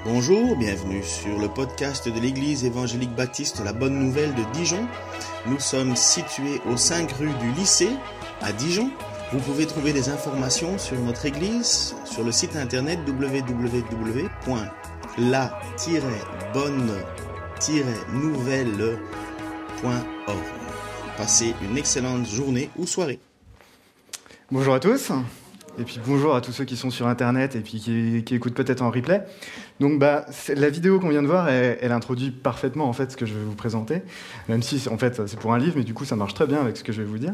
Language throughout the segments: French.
Bonjour, bienvenue sur le podcast de l'Église évangélique baptiste La Bonne Nouvelle de Dijon. Nous sommes situés aux 5 rues du lycée à Dijon. Vous pouvez trouver des informations sur notre église sur le site internet www.la-bonne-nouvelle.org. Passez une excellente journée ou soirée. Bonjour à tous. Et puis bonjour à tous ceux qui sont sur Internet et puis qui écoutent peut-être en replay. Donc la vidéo qu'on vient de voir, elle introduit parfaitement en fait ce que je vais vous présenter, même si en fait c'est pour un livre, mais du coup ça marche très bien avec ce que je vais vous dire.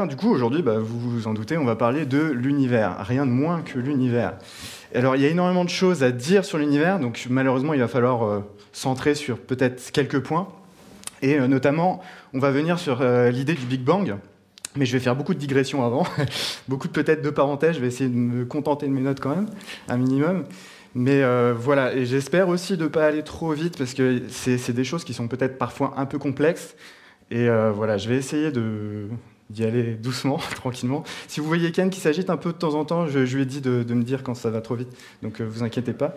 Du coup aujourd'hui, vous vous en doutez, on va parler de l'univers, rien de moins que l'univers. Alors il y a énormément de choses à dire sur l'univers, donc malheureusement il va falloir centrer sur peut-être quelques points, et notamment on va venir sur l'idée du Big Bang. Mais je vais faire beaucoup de digressions avant, beaucoup peut-être de parenthèses, je vais essayer de me contenter de mes notes quand même, un minimum. Mais voilà, et j'espère aussi de ne pas aller trop vite, parce que c'est des choses qui sont peut-être parfois un peu complexes. Et voilà, je vais essayer d'y aller doucement, tranquillement. Si vous voyez Ken qui s'agite un peu de temps en temps, je lui ai dit de me dire quand ça va trop vite, donc vous inquiétez pas.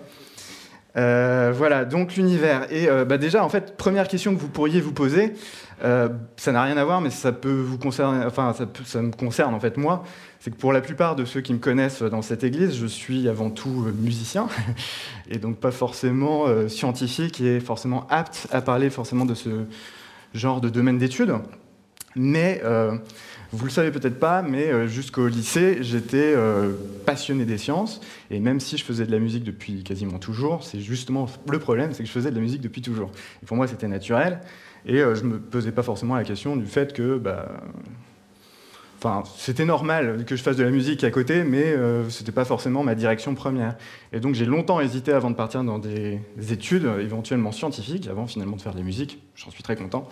Voilà, donc l'univers. Et déjà, en fait, première question que vous pourriez vous poser, ça n'a rien à voir, mais ça peut vous concerner, enfin, ça me concerne en fait moi, c'est que pour la plupart de ceux qui me connaissent dans cette église, je suis avant tout musicien, et donc pas forcément scientifique et forcément apte à parler forcément de ce genre de domaine d'études. Mais vous le savez peut-être pas, mais jusqu'au lycée, j'étais passionné des sciences. Et même si je faisais de la musique depuis quasiment toujours, c'est justement le problème, c'est que je faisais de la musique depuis toujours. Et pour moi, c'était naturel. Et je me posais pas forcément la question du fait que... c'était normal que je fasse de la musique à côté, mais c'était pas forcément ma direction première. Et donc j'ai longtemps hésité avant de partir dans des études, éventuellement scientifiques, avant finalement de faire de la musique. J'en suis très content.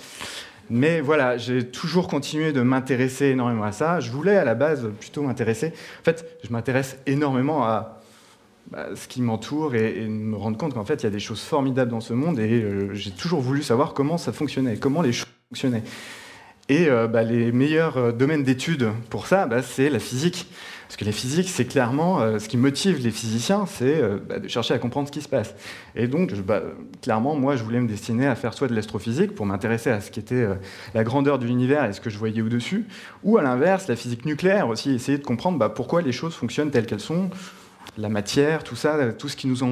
Mais voilà, j'ai toujours continué de m'intéresser énormément à ça. Je voulais à la base plutôt m'intéresser... En fait, je m'intéresse énormément à ce qui m'entoure et me rendre compte qu'en fait, il y a des choses formidables dans ce monde et j'ai toujours voulu savoir comment ça fonctionnait, comment les choses fonctionnaient. Et les meilleurs domaines d'études pour ça, c'est la physique. Parce que la physique, c'est clairement ce qui motive les physiciens, c'est de chercher à comprendre ce qui se passe. Et donc, clairement, moi, je voulais me destiner à faire soit de l'astrophysique, pour m'intéresser à ce qu'était la grandeur de l'univers et ce que je voyais au-dessus, ou à l'inverse, la physique nucléaire aussi, essayer de comprendre pourquoi les choses fonctionnent telles qu'elles sont, la matière, tout ça, tout ce qui nous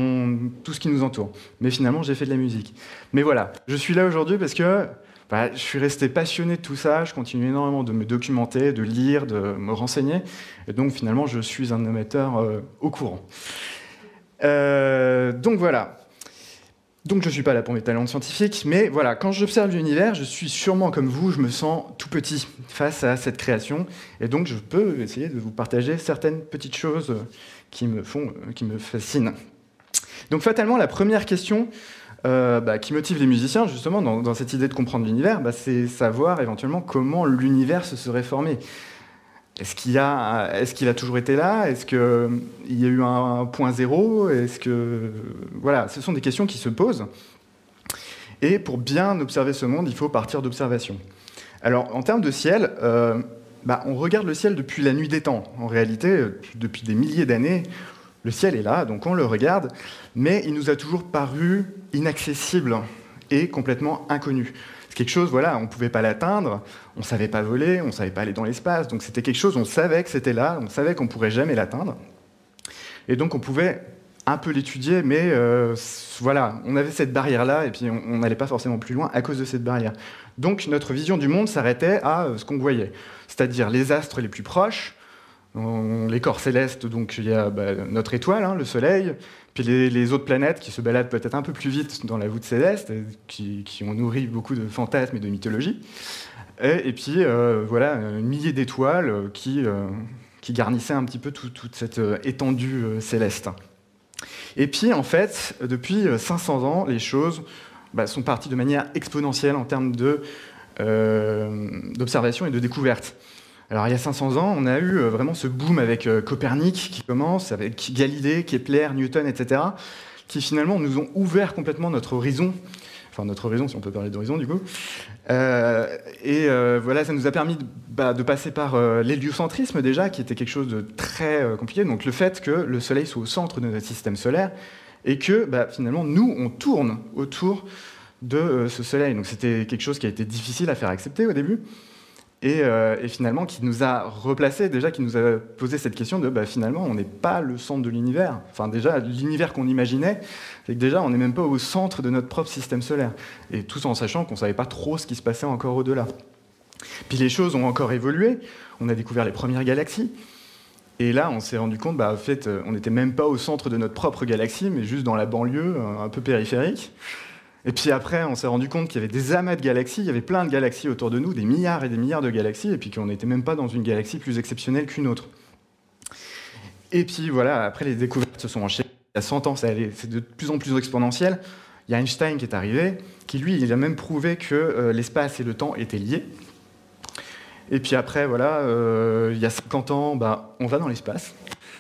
entoure. Mais finalement, j'ai fait de la musique. Mais voilà, je suis là aujourd'hui parce que je suis resté passionné de tout ça, je continue énormément de me documenter, de lire, de me renseigner, et donc finalement je suis un amateur au courant. Donc voilà. Donc je ne suis pas là pour mes talents scientifiques, mais voilà, quand j'observe l'univers, je suis sûrement comme vous, je me sens tout petit face à cette création, et donc je peux essayer de vous partager certaines petites choses qui me fascinent. Donc fatalement, la première question qui motive les musiciens, justement, dans cette idée de comprendre l'univers, c'est savoir éventuellement comment l'univers se serait formé. Est-ce qu'il a toujours été là ? Est-ce qu'il y a eu un point zéro ? Voilà, ce sont des questions qui se posent. Et pour bien observer ce monde, il faut partir d'observation. Alors, en termes de ciel, on regarde le ciel depuis la nuit des temps. En réalité, depuis des milliers d'années, le ciel est là, donc on le regarde, mais il nous a toujours paru inaccessible et complètement inconnu. C'est quelque chose, voilà, on ne pouvait pas l'atteindre, on ne savait pas voler, on ne savait pas aller dans l'espace, donc c'était quelque chose, on savait que c'était là, on savait qu'on ne pourrait jamais l'atteindre. Et donc on pouvait un peu l'étudier, mais voilà, on avait cette barrière-là, et puis on n'allait pas forcément plus loin à cause de cette barrière. Donc notre vision du monde s'arrêtait à ce qu'on voyait, c'est-à-dire les astres les plus proches, les corps célestes, donc il y a notre étoile, le Soleil, puis les autres planètes qui se baladent peut-être un peu plus vite dans la voûte céleste, qui ont nourri beaucoup de fantasmes et de mythologies. Et puis voilà, milliers d'étoiles qui garnissaient un petit peu toute cette étendue céleste. Et puis en fait, depuis 500 ans, les choses sont parties de manière exponentielle en termes d'observation et de découverte. Alors il y a 500 ans, on a eu vraiment ce boom avec Copernic qui commence, avec Galilée, Kepler, Newton, etc., qui finalement nous ont ouvert complètement notre horizon enfin notre horizon, si on peut parler d'horizon du coup. Voilà, ça nous a permis de passer par l'héliocentrisme déjà, qui était quelque chose de très compliqué, donc le fait que le Soleil soit au centre de notre système solaire, et que finalement, nous, on tourne autour de ce Soleil. Donc c'était quelque chose qui a été difficile à faire accepter au début, et finalement qui nous a replacé, déjà qui nous a posé cette question de finalement on n'est pas le centre de l'univers. Enfin déjà l'univers qu'on imaginait, c'est que déjà on n'est même pas au centre de notre propre système solaire, et tout en sachant qu'on ne savait pas trop ce qui se passait encore au-delà. Puis les choses ont encore évolué, on a découvert les premières galaxies, et là on s'est rendu compte en fait on n'était même pas au centre de notre propre galaxie, mais juste dans la banlieue un peu périphérique. Et puis après, on s'est rendu compte qu'il y avait des amas de galaxies, il y avait plein de galaxies autour de nous, des milliards et des milliards de galaxies, et puis qu'on n'était même pas dans une galaxie plus exceptionnelle qu'une autre. Et puis voilà, après les découvertes se sont enchaînées. Il y a 100 ans, c'est de plus en plus exponentiel. Il y a Einstein qui est arrivé, qui lui, il a même prouvé que l'espace et le temps étaient liés. Et puis après, voilà, il y a 50 ans, on va dans l'espace.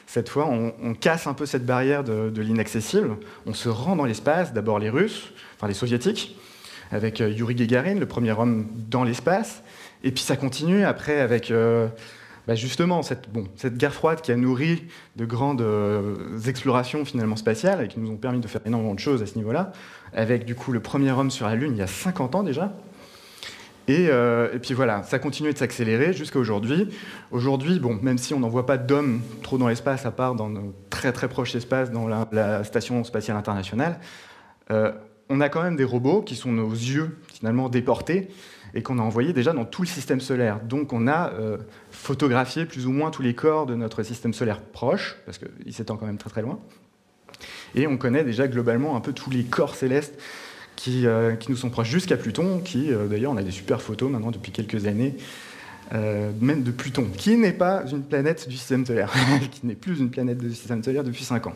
Cette fois, on casse un peu cette barrière de l'inaccessible. On se rend dans l'espace, d'abord les Russes, enfin les Soviétiques, avec Yuri Gagarin, le premier homme dans l'espace. Et puis ça continue après avec justement cette guerre froide qui a nourri de grandes explorations finalement spatiales et qui nous ont permis de faire énormément de choses à ce niveau-là, avec du coup le premier homme sur la Lune il y a 50 ans déjà. Et puis voilà, ça continue de s'accélérer jusqu'à aujourd'hui. Aujourd'hui, même si on n'en voit pas d'hommes trop dans l'espace, à part dans nos très très proches espaces, dans la Station spatiale internationale, on a quand même des robots qui sont nos yeux finalement déportés et qu'on a envoyés déjà dans tout le système solaire. Donc on a photographié plus ou moins tous les corps de notre système solaire proche, parce qu'il s'étend quand même très très loin. Et on connaît déjà globalement un peu tous les corps célestes qui nous sont proches, jusqu'à Pluton, qui d'ailleurs on a des super photos maintenant depuis quelques années, même de Pluton, qui n'est pas une planète du système solaire, qui n'est plus une planète du système solaire depuis 5 ans.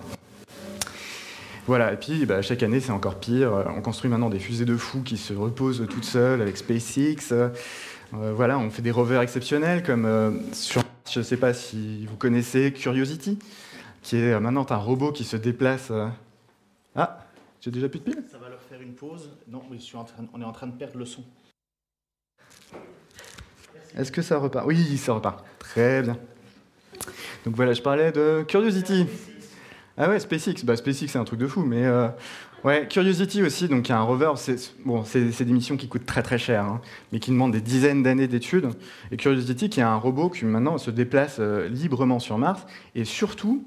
Voilà, et puis chaque année c'est encore pire, on construit maintenant des fusées de fous qui se reposent toutes seules avec SpaceX, voilà, on fait des rovers exceptionnels comme sur, je ne sais pas si vous connaissez Curiosity, qui est maintenant un robot qui se déplace... Ah, j'ai déjà plus de piles ? Ça va leur faire une pause. Non, mais on est en train de perdre le son. Est-ce que ça repart ? Oui, ça repart. Très bien. Donc voilà, je parlais de Curiosity. Ah ouais, SpaceX. SpaceX, c'est un truc de fou. Mais ouais, Curiosity aussi, donc il y a un rover. C'est des missions qui coûtent très très cher, mais qui demandent des dizaines d'années d'études. Et Curiosity, qui est un robot qui maintenant se déplace librement sur Mars. Et surtout...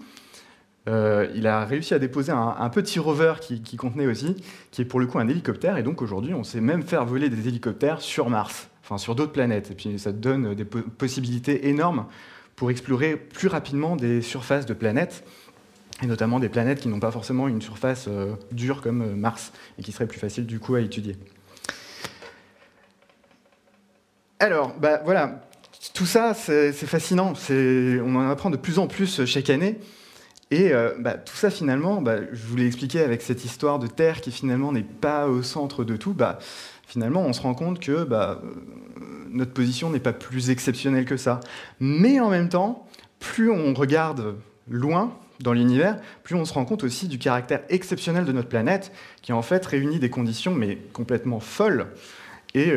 il a réussi à déposer un petit rover qui contenait aussi, qui est pour le coup un hélicoptère, et donc aujourd'hui on sait même faire voler des hélicoptères sur Mars, enfin sur d'autres planètes, et puis ça donne des possibilités énormes pour explorer plus rapidement des surfaces de planètes, et notamment des planètes qui n'ont pas forcément une surface dure comme Mars, et qui serait plus facile du coup à étudier. Alors, voilà, tout ça c'est fascinant, on en apprend de plus en plus chaque année. Et tout ça, finalement, je vous l'ai expliqué avec cette histoire de Terre qui, finalement, n'est pas au centre de tout. Finalement, on se rend compte que notre position n'est pas plus exceptionnelle que ça. Mais en même temps, plus on regarde loin dans l'univers, plus on se rend compte aussi du caractère exceptionnel de notre planète, qui, en fait, réunit des conditions mais complètement folles et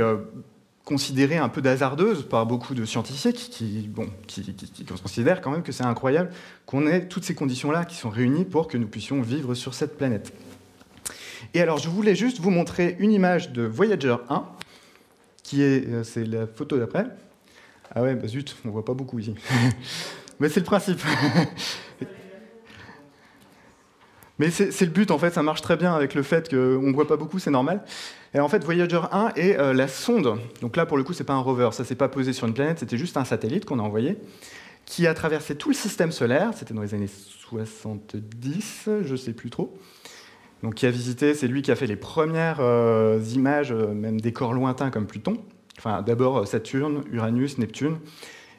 considérée un peu d'hasardeuse par beaucoup de scientifiques qui considèrent quand même que c'est incroyable qu'on ait toutes ces conditions-là qui sont réunies pour que nous puissions vivre sur cette planète. Et alors, je voulais juste vous montrer une image de Voyager 1, c'est la photo d'après. Ah ouais, zut, on ne voit pas beaucoup ici. Mais c'est le principe. Mais c'est le but, en fait, ça marche très bien avec le fait qu'on ne voit pas beaucoup, c'est normal. Et en fait, Voyager 1 est la sonde. Donc là, pour le coup, c'est pas un rover, ça s'est pas posé sur une planète, c'était juste un satellite qu'on a envoyé, qui a traversé tout le système solaire, c'était dans les années 70, je sais plus trop. Donc qui a visité, c'est lui qui a fait les premières images, même des corps lointains comme Pluton. Enfin, d'abord Saturne, Uranus, Neptune,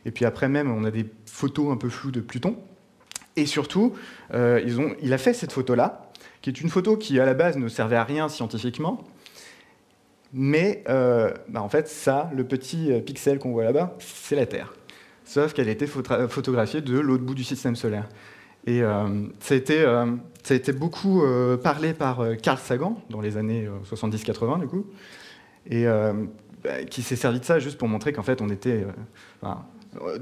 et puis après même, on a des photos un peu floues de Pluton. Et surtout, il a fait cette photo-là, qui est une photo qui, à la base, ne servait à rien scientifiquement, mais en fait, ça, le petit pixel qu'on voit là-bas, c'est la Terre. Sauf qu'elle a été photographiée de l'autre bout du système solaire. Et ça a été Ça a été beaucoup parlé par Carl Sagan dans les années 70-80 du coup, et qui s'est servi de ça juste pour montrer qu'en fait on était...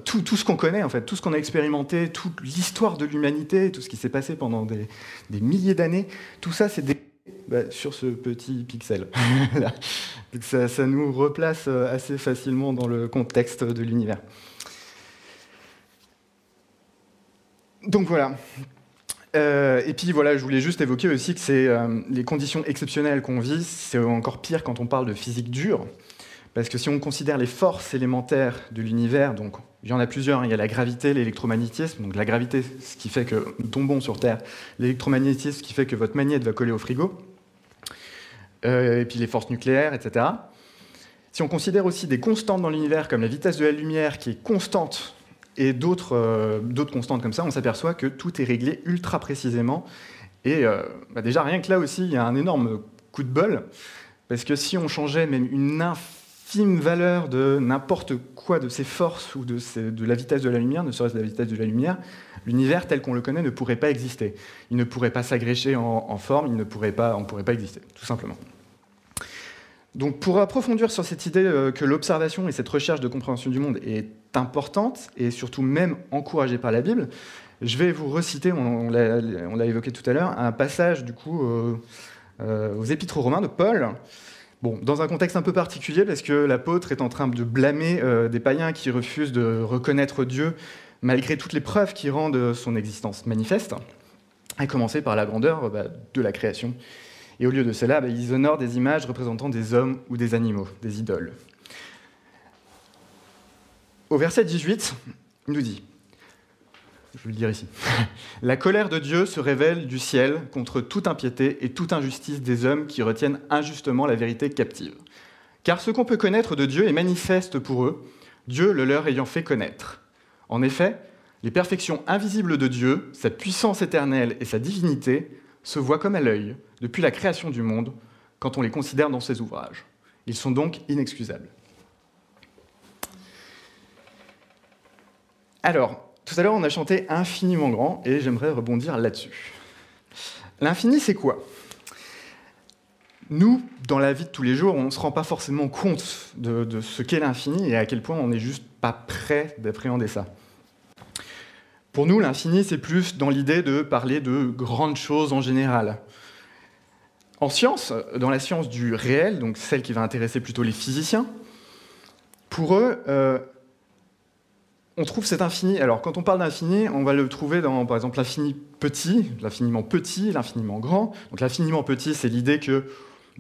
tout ce qu'on connaît, en fait, tout ce qu'on a expérimenté, toute l'histoire de l'humanité, tout ce qui s'est passé pendant des milliers d'années, tout ça c'est sur ce petit pixel. ça nous replace assez facilement dans le contexte de l'univers. Donc voilà. Et puis voilà, je voulais juste évoquer aussi que c'est les conditions exceptionnelles qu'on vit, c'est encore pire quand on parle de physique dure, parce que si on considère les forces élémentaires de l'univers, donc il y en a plusieurs, hein, il y a la gravité, l'électromagnétisme, donc la gravité, ce qui fait que nous tombons sur Terre, l'électromagnétisme, ce qui fait que votre magnète va coller au frigo, et puis les forces nucléaires, etc. Si on considère aussi des constantes dans l'univers, comme la vitesse de la lumière, qui est constante, et d'autres constantes comme ça, on s'aperçoit que tout est réglé ultra précisément. Et déjà, rien que là aussi, il y a un énorme coup de bol, parce que si on changeait même une infime valeur de n'importe quoi de ces forces ou de la vitesse de la lumière, ne serait-ce que la vitesse de la lumière, l'univers tel qu'on le connaît ne pourrait pas exister. Il ne pourrait pas s'agréger en forme, on ne pourrait pas exister, tout simplement. Donc pour approfondir sur cette idée que l'observation et cette recherche de compréhension du monde est importante et surtout même encouragée par la Bible, je vais vous reciter, on l'a évoqué tout à l'heure, un passage du coup aux Épîtres aux Romains de Paul. Bon, dans un contexte un peu particulier parce que l'apôtre est en train de blâmer des païens qui refusent de reconnaître Dieu malgré toutes les preuves qui rendent son existence manifeste, à commencer par la grandeur de la création. Et au lieu de cela, ils honorent des images représentant des hommes ou des animaux, des idoles. Au verset 18, il nous dit, je vais le dire ici, « La colère de Dieu se révèle du ciel contre toute impiété et toute injustice des hommes qui retiennent injustement la vérité captive. Car ce qu'on peut connaître de Dieu est manifeste pour eux, Dieu le leur ayant fait connaître. En effet, les perfections invisibles de Dieu, sa puissance éternelle et sa divinité, se voient comme à l'œil, depuis la création du monde, quand on les considère dans ses ouvrages. Ils sont donc inexcusables. » Alors, tout à l'heure, on a chanté « Infiniment grand » et j'aimerais rebondir là-dessus. L'infini, c'est quoi ? Nous, dans la vie de tous les jours, on ne se rend pas forcément compte de ce qu'est l'infini et à quel point on n'est juste pas prêt d'appréhender ça. Pour nous, l'infini, c'est plus dans l'idée de parler de grandes choses en général. En science, dans la science du réel, donc celle qui va intéresser plutôt les physiciens, pour eux, on trouve cet infini. Alors, quand on parle d'infini, on va le trouver dans, par exemple, l'infini petit, l'infiniment grand. Donc, l'infiniment petit, c'est l'idée que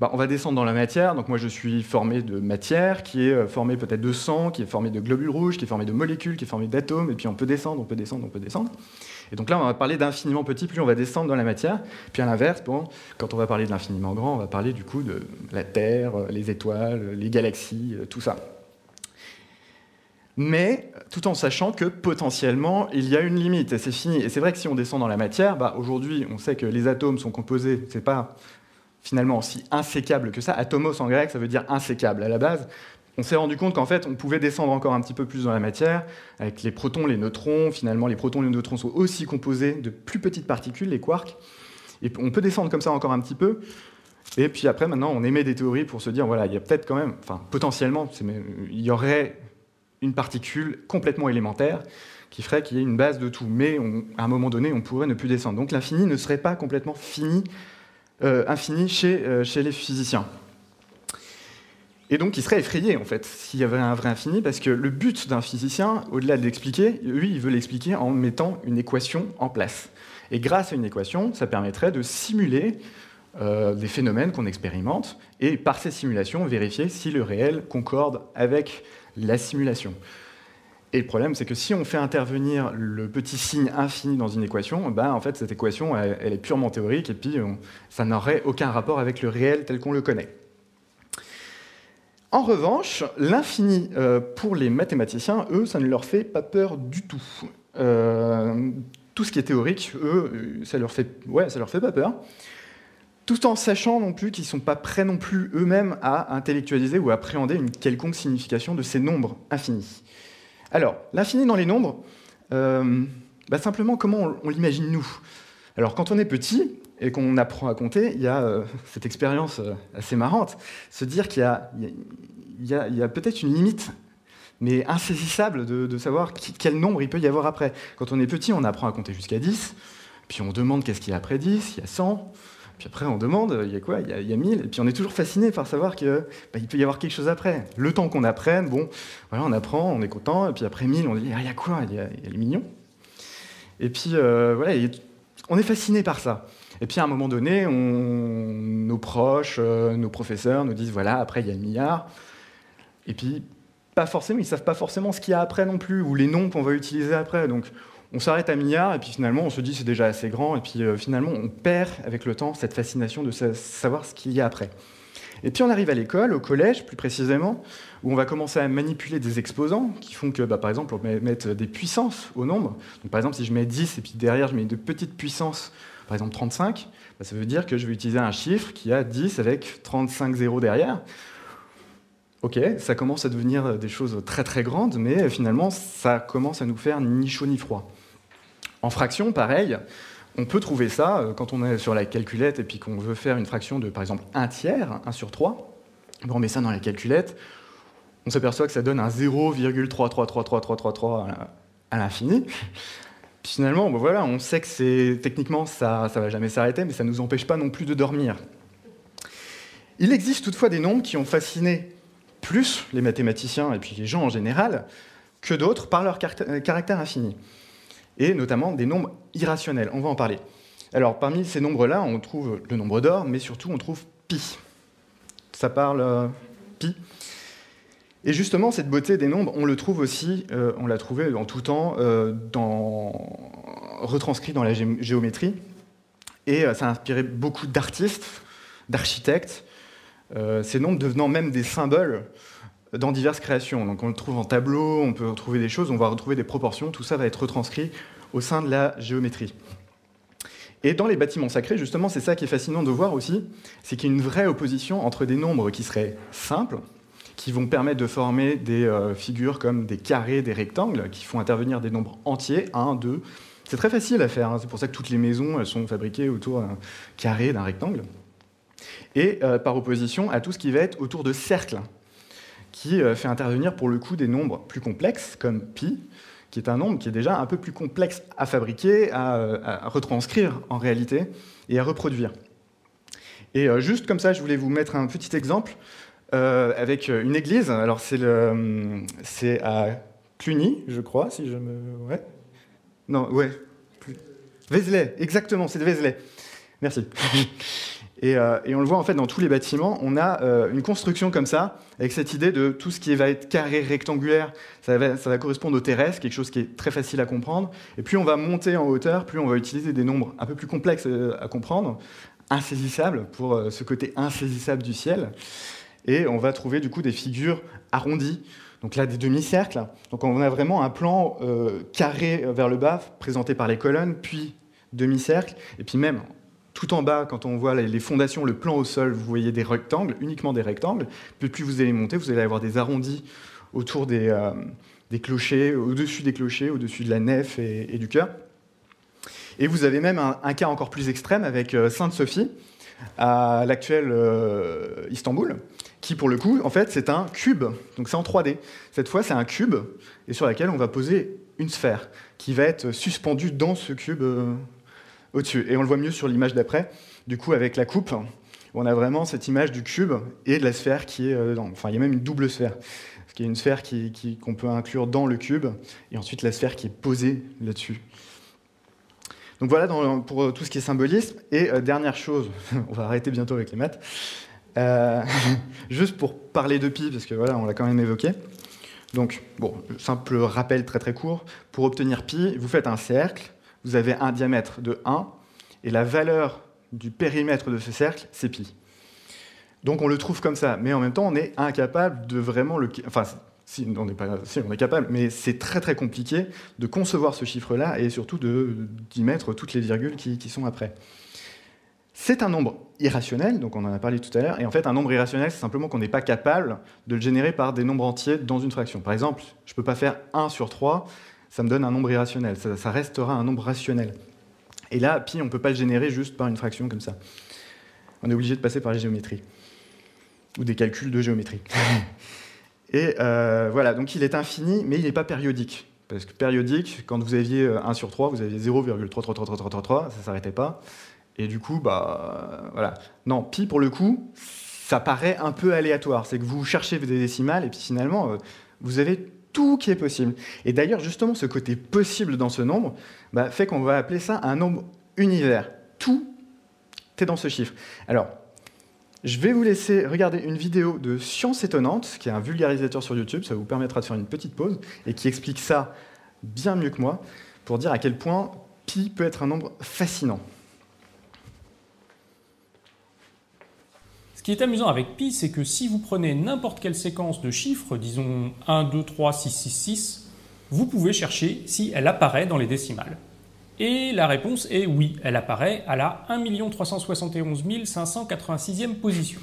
on va descendre dans la matière. Donc, moi, je suis formé de matière, qui est formée peut-être de sang, qui est formée de globules rouges, qui est formée de molécules, qui est formée d'atomes, et puis on peut descendre. Et donc là, on va parler d'infiniment petit, plus on va descendre dans la matière. Puis à l'inverse, quand on va parler de l'infiniment grand, on va parler du coup de la Terre, les étoiles, les galaxies, tout ça. Mais tout en sachant que potentiellement, il y a une limite, et c'est fini. Et c'est vrai que si on descend dans la matière, aujourd'hui, on sait que les atomes sont composés, c'est pas finalement si insécable que ça. Atomos en grec, ça veut dire insécable à la base. On s'est rendu compte qu'en fait, on pouvait descendre encore un petit peu plus dans la matière, avec les protons, les neutrons. Finalement, les protons et les neutrons sont aussi composés de plus petites particules, les quarks. Et on peut descendre comme ça encore un petit peu. Et puis après, maintenant, on émet des théories pour se dire, voilà, il y a peut-être quand même, potentiellement, il y aurait une particule complètement élémentaire qui ferait qu'il y ait une base de tout. Mais à un moment donné, on pourrait ne plus descendre. Donc l'infini ne serait pas complètement infini chez les physiciens. Et donc, il serait effrayé, en fait, s'il y avait un vrai infini, parce que le but d'un physicien, au-delà de l'expliquer, lui, il veut l'expliquer en mettant une équation en place. Et grâce à une équation, ça permettrait de simuler des phénomènes qu'on expérimente, et par ces simulations, vérifier si le réel concorde avec la simulation. Et le problème, c'est que si on fait intervenir le petit signe infini dans une équation, en fait, cette équation, elle est purement théorique, et puis ça n'aurait aucun rapport avec le réel tel qu'on le connaît. En revanche, l'infini, pour les mathématiciens, eux, ça ne leur fait pas peur du tout. Tout ce qui est théorique, eux, ça leur fait pas peur, tout en sachant non plus qu'ils ne sont pas prêts non plus eux-mêmes à intellectualiser ou à appréhender une quelconque signification de ces nombres infinis. Alors, l'infini dans les nombres, simplement, comment on l'imagine nous ? Alors quand on est petit et qu'on apprend à compter, il y a cette expérience assez marrante, se dire qu'il y a peut-être une limite, mais insaisissable de savoir quel nombre il peut y avoir après. Quand on est petit, on apprend à compter jusqu'à 10, puis on demande qu'est-ce qu'il y a après 10, il y a 100, puis après on demande, il y a quoi, il y a 1000, et puis on est toujours fasciné par savoir qu'il peut y avoir quelque chose après. Le temps qu'on apprenne, bon, voilà, on apprend, on est content, et puis après 1000, on dit, il y a quoi, il y a les millions. Et puis voilà, on est fasciné par ça. Et puis à un moment donné, nos proches, nos professeurs nous disent, voilà, après il y a le milliard, et puis pas forcément, ils ne savent pas forcément ce qu'il y a après non plus, ou les noms qu'on va utiliser après. Donc on s'arrête à milliard, et puis finalement on se dit c'est déjà assez grand, et puis finalement on perd avec le temps cette fascination de savoir ce qu'il y a après. Et puis on arrive à l'école, au collège plus précisément, où on va commencer à manipuler des exposants qui font que, par exemple, on va mettre des puissances au nombre. Donc, par exemple, si je mets 10 et puis derrière je mets de petites puissances, par exemple 35, ça veut dire que je vais utiliser un chiffre qui a 10 avec 35 zéros derrière. Ok, ça commence à devenir des choses très très grandes, mais finalement, ça commence à nous faire ni chaud ni froid. En fraction, pareil, on peut trouver ça quand on est sur la calculette et puis qu'on veut faire une fraction de, par exemple, 1 tiers, 1 sur 3. On met ça dans la calculette, on s'aperçoit que ça donne un 0,33333333 à l'infini. Puis finalement, voilà, on sait que techniquement, ça ne va jamais s'arrêter, mais ça ne nous empêche pas non plus de dormir. Il existe toutefois des nombres qui ont fasciné plus les mathématiciens et puis les gens en général que d'autres par leur caractère infini, et notamment des nombres irrationnels. On va en parler. Alors, parmi ces nombres-là, on trouve le nombre d'or, mais surtout, on trouve pi. Ça parle pi. Et justement, cette beauté des nombres, on le trouve aussi, on l'a trouvé en tout temps, retranscrit dans la géométrie, et ça a inspiré beaucoup d'artistes, d'architectes, ces nombres devenant même des symboles dans diverses créations. Donc on le trouve en tableau, on peut retrouver des choses, on va retrouver des proportions, tout ça va être retranscrit au sein de la géométrie. Et dans les bâtiments sacrés, justement, c'est ça qui est fascinant de voir aussi, c'est qu'il y a une vraie opposition entre des nombres qui seraient simples, qui vont permettre de former des figures comme des carrés, des rectangles, qui font intervenir des nombres entiers, 1, 2. C'est très facile à faire, hein. C'est pour ça que toutes les maisons elles sont fabriquées autour d'un carré, d'un rectangle. Et par opposition à tout ce qui va être autour de cercles, qui fait intervenir pour le coup des nombres plus complexes, comme pi, qui est un nombre qui est déjà un peu plus complexe à fabriquer, à retranscrire en réalité, et à reproduire. Et juste comme ça, je voulais vous mettre un petit exemple avec une église. Alors c'est à Cluny, je crois, si je me... Ouais. Non, ouais. Vézelay, exactement, c'est de Vézelay. Merci. Et on le voit en fait dans tous les bâtiments, on a une construction comme ça, avec cette idée de tout ce qui va être carré, rectangulaire, ça va correspondre au terrestre, quelque chose qui est très facile à comprendre. Et plus on va monter en hauteur, plus on va utiliser des nombres un peu plus complexes à comprendre, insaisissables, pour ce côté insaisissable du ciel. Et on va trouver du coup des figures arrondies, donc là des demi-cercles. Donc on a vraiment un plan carré vers le bas, présenté par les colonnes, puis demi-cercle, et puis même tout en bas, quand on voit les fondations, le plan au sol, vous voyez des rectangles, uniquement des rectangles. Puis plus vous allez monter, vous allez avoir des arrondis autour des clochers, au-dessus des clochers, au-dessus de la nef et du chœur. Et vous avez même un cas encore plus extrême avec Sainte-Sophie, à l'actuel Istanbul, qui pour le coup, en fait, c'est un cube. Donc c'est en 3D. Cette fois, c'est un cube, et sur laquelle on va poser une sphère, qui va être suspendue dans ce cube au-dessus. Et on le voit mieux sur l'image d'après, du coup avec la coupe, on a vraiment cette image du cube et de la sphère qui est dedans. Enfin, il y a même une double sphère, parce qu'il y a une sphère qu'on peut inclure dans le cube, et ensuite la sphère qui est posée là-dessus. Donc voilà pour tout ce qui est symbolisme. Et dernière chose, on va arrêter bientôt avec les maths, juste pour parler de pi, parce que voilà, on l'a quand même évoqué. Donc, bon, simple rappel très très court, pour obtenir pi, vous faites un cercle, vous avez un diamètre de 1, et la valeur du périmètre de ce cercle, c'est pi. Donc on le trouve comme ça, mais en même temps, on est incapable de vraiment le... Enfin, si, on est capable, mais c'est très très compliqué de concevoir ce chiffre-là, et surtout d'y mettre toutes les virgules qui sont après. C'est un nombre irrationnel, donc on en a parlé tout à l'heure, et en fait, un nombre irrationnel, c'est simplement qu'on n'est pas capable de le générer par des nombres entiers dans une fraction. Par exemple, je ne peux pas faire 1 sur 3, ça me donne un nombre irrationnel, ça restera un nombre rationnel. Et là, pi, on ne peut pas le générer juste par une fraction comme ça. On est obligé de passer par la géométrie, ou des calculs de géométrie. Et voilà, donc il est infini, mais il n'est pas périodique. Parce que périodique, quand vous aviez 1 sur 3, vous aviez 0,33333, ça ne s'arrêtait pas. Et du coup, voilà. Non, pi, pour le coup, ça paraît un peu aléatoire. C'est que vous cherchez des décimales, et puis finalement, vous avez tout qui est possible. Et d'ailleurs, justement, ce côté possible dans ce nombre fait qu'on va appeler ça un nombre univers. Tout est dans ce chiffre. Alors, je vais vous laisser regarder une vidéo de Science Étonnante, qui est un vulgarisateur sur YouTube, ça vous permettra de faire une petite pause, et qui explique ça bien mieux que moi, pour dire à quel point pi peut être un nombre fascinant. Ce qui est amusant avec pi, c'est que si vous prenez n'importe quelle séquence de chiffres, disons 1, 2, 3, 6, 6, 6, vous pouvez chercher si elle apparaît dans les décimales. Et la réponse est oui, elle apparaît à la 1 371 586e position.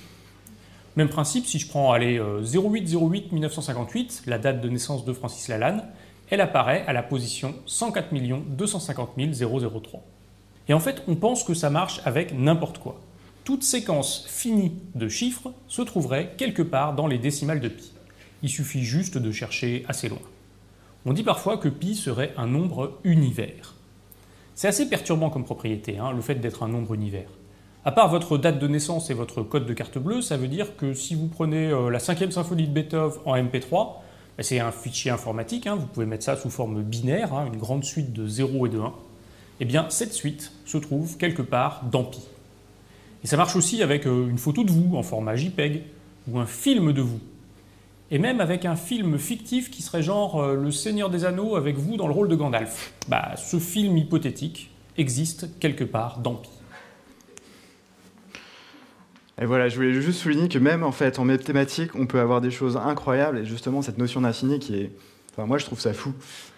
Même principe, si je prends 08 1958, la date de naissance de Francis Lalanne, elle apparaît à la position 104 250 003. Et en fait, on pense que ça marche avec n'importe quoi. Toute séquence finie de chiffres se trouverait quelque part dans les décimales de pi. Il suffit juste de chercher assez loin. On dit parfois que pi serait un nombre univers. C'est assez perturbant comme propriété, le fait d'être un nombre univers. À part votre date de naissance et votre code de carte bleue, ça veut dire que si vous prenez la 5e symphonie de Beethoven en MP3, c'est un fichier informatique, vous pouvez mettre ça sous forme binaire, une grande suite de 0 et de 1, et bien cette suite se trouve quelque part dans pi. Et ça marche aussi avec une photo de vous en format JPEG, ou un film de vous. Et même avec un film fictif qui serait genre Le Seigneur des Anneaux avec vous dans le rôle de Gandalf. Ce film hypothétique existe quelque part dans pi. Et voilà, je voulais juste souligner que même en fait en mathématiques, on peut avoir des choses incroyables, et justement cette notion d'infini qui est... Enfin, moi je trouve ça fou.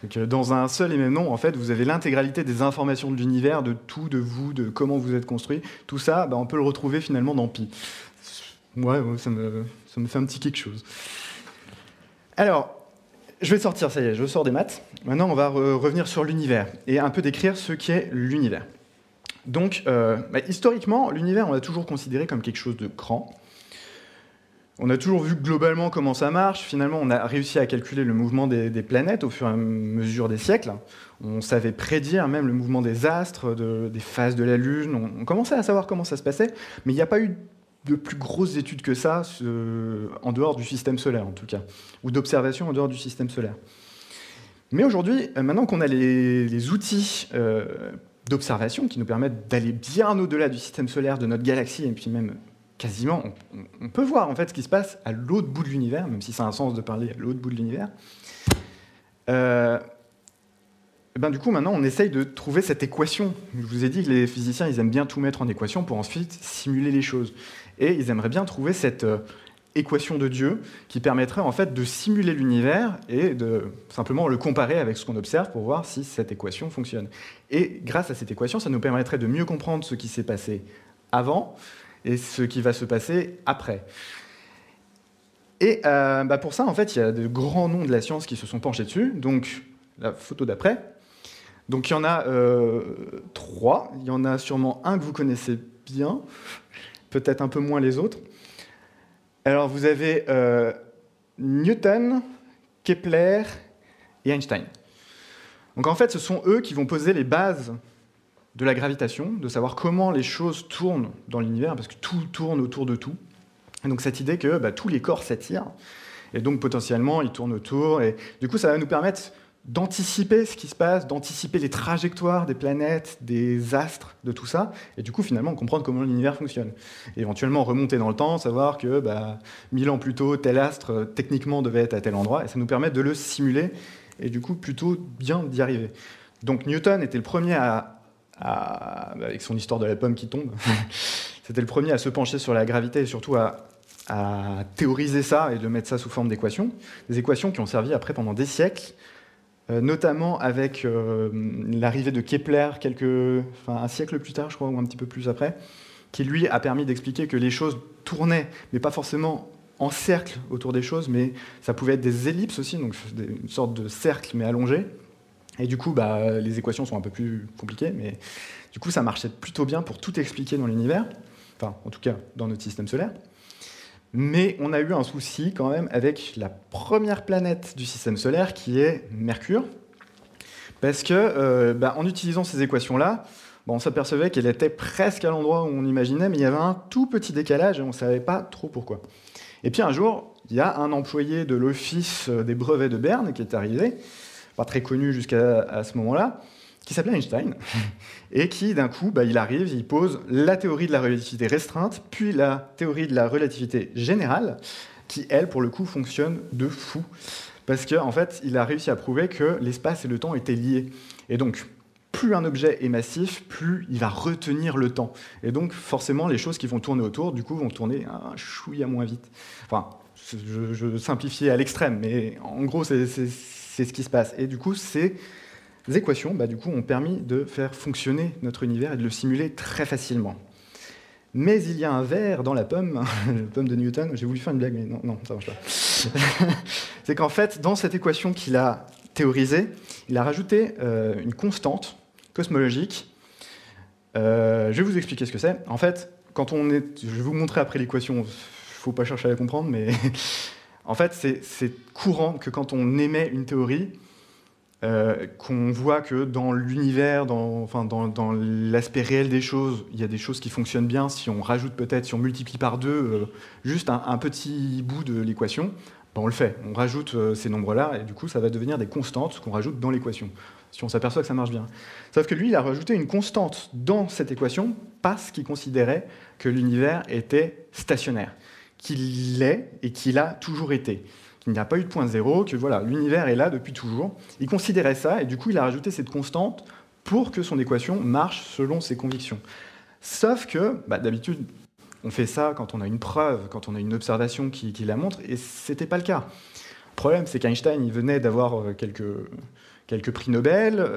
Que dans un seul et même nombre, en fait, vous avez l'intégralité des informations de l'univers, de tout, de vous, de comment vous êtes construit. Tout ça, on peut le retrouver finalement dans pi. Ouais, ça me fait un petit quelque chose. Alors, je vais sortir, ça y est, je sors des maths. Maintenant, on va revenir sur l'univers et un peu décrire ce qu'est l'univers. Donc, historiquement, l'univers, on l'a toujours considéré comme quelque chose de grand. On a toujours vu globalement comment ça marche. Finalement, on a réussi à calculer le mouvement des planètes au fur et à mesure des siècles. On savait prédire même le mouvement des astres, des phases de la Lune. On commençait à savoir comment ça se passait, mais il n'y a pas eu de plus grosses études que ça en dehors du système solaire, en tout cas, ou d'observation en dehors du système solaire. Mais aujourd'hui, maintenant qu'on a les outils d'observation qui nous permettent d'aller bien au-delà du système solaire, de notre galaxie, et puis même quasiment, on peut voir en fait ce qui se passe à l'autre bout de l'univers, même si ça a un sens de parler à l'autre bout de l'univers. Du coup, maintenant, on essaye de trouver cette équation. Je vous ai dit que les physiciens, ils aiment bien tout mettre en équation pour ensuite simuler les choses. Et ils aimeraient bien trouver cette équation de Dieu qui permettrait en fait de simuler l'univers et de simplement le comparer avec ce qu'on observe pour voir si cette équation fonctionne. Et grâce à cette équation, ça nous permettrait de mieux comprendre ce qui s'est passé avant et ce qui va se passer après. Et pour ça, en fait, il y a de grands noms de la science qui se sont penchés dessus. Donc, la photo d'après. Donc, il y en a 3. Il y en a sûrement un que vous connaissez bien, peut-être un peu moins les autres. Alors, vous avez Newton, Kepler et Einstein. Donc, en fait, ce sont eux qui vont poser les bases de la gravitation, de savoir comment les choses tournent dans l'univers, parce que tout tourne autour de tout. Et donc, cette idée que tous les corps s'attirent, et donc potentiellement, ils tournent autour. Et du coup, ça va nous permettre d'anticiper ce qui se passe, d'anticiper les trajectoires des planètes, des astres, de tout ça, et du coup, finalement, comprendre comment l'univers fonctionne. Et éventuellement, remonter dans le temps, savoir que 1000 ans plus tôt, tel astre, techniquement, devait être à tel endroit, et ça nous permet de le simuler, et du coup, plutôt bien d'y arriver. Donc, Newton était le premier avec son histoire de la pomme qui tombe, c'était le premier à se pencher sur la gravité, et surtout à théoriser ça, et de mettre ça sous forme d'équations, des équations qui ont servi après pendant des siècles, notamment avec l'arrivée de Kepler un siècle plus tard, je crois, ou un petit peu plus après, qui lui a permis d'expliquer que les choses tournaient, mais pas forcément en cercle autour des choses, mais ça pouvait être des ellipses aussi, donc une sorte de cercle mais allongé. Et du coup, les équations sont un peu plus compliquées, mais du coup, ça marchait plutôt bien pour tout expliquer dans l'univers, enfin, en tout cas, dans notre système solaire. Mais on a eu un souci quand même avec la première planète du système solaire, qui est Mercure, parce que, en utilisant ces équations-là, on s'apercevait qu'elle était presque à l'endroit où on imaginait, mais il y avait un tout petit décalage et on ne savait pas trop pourquoi. Et puis un jour, il y a un employé de l'Office des brevets de Berne qui est arrivé, pas très connu jusqu'à ce moment-là, qui s'appelait Einstein, et qui, d'un coup, il arrive, il pose la théorie de la relativité restreinte, puis la théorie de la relativité générale, qui, elle, pour le coup, fonctionne de fou. Parce qu'en fait, il a réussi à prouver que l'espace et le temps étaient liés. Et donc, plus un objet est massif, plus il va retenir le temps. Et donc, forcément, les choses qui vont tourner autour, du coup, vont tourner un chouïa moins vite. Enfin, je simplifie à l'extrême, mais en gros, c'est ce qui se passe. Et du coup, ces équations ont permis de faire fonctionner notre univers et de le simuler très facilement. Mais il y a un verre dans la pomme, la pomme de Newton. J'ai voulu faire une blague, mais non, ça marche pas. C'est qu'en fait, dans cette équation qu'il a théorisée, il a rajouté une constante cosmologique. Je vais vous expliquer ce que c'est. En fait, je vais vous montrer après l'équation, il ne faut pas chercher à la comprendre, mais en fait, c'est courant que quand on émet une théorie, qu'on voit que dans l'univers, dans l'aspect réel des choses, il y a des choses qui fonctionnent bien si on rajoute peut-être, si on multiplie par 2 juste un petit bout de l'équation, on le fait. On rajoute ces nombres-là et du coup, ça va devenir des constantes qu'on rajoute dans l'équation, si on s'aperçoit que ça marche bien. Sauf que lui, il a rajouté une constante dans cette équation parce qu'il considérait que l'univers était stationnaire, qu'il l'est et qu'il a toujours été. Qu'il n'y a pas eu de point zéro, que voilà, l'univers est là depuis toujours. Il considérait ça, et du coup, il a rajouté cette constante pour que son équation marche selon ses convictions. Sauf que, d'habitude, on fait ça quand on a une preuve, quand on a une observation qui la montre, et c'était pas le cas. Le problème, c'est qu'Einstein, il venait d'avoir quelques prix Nobel,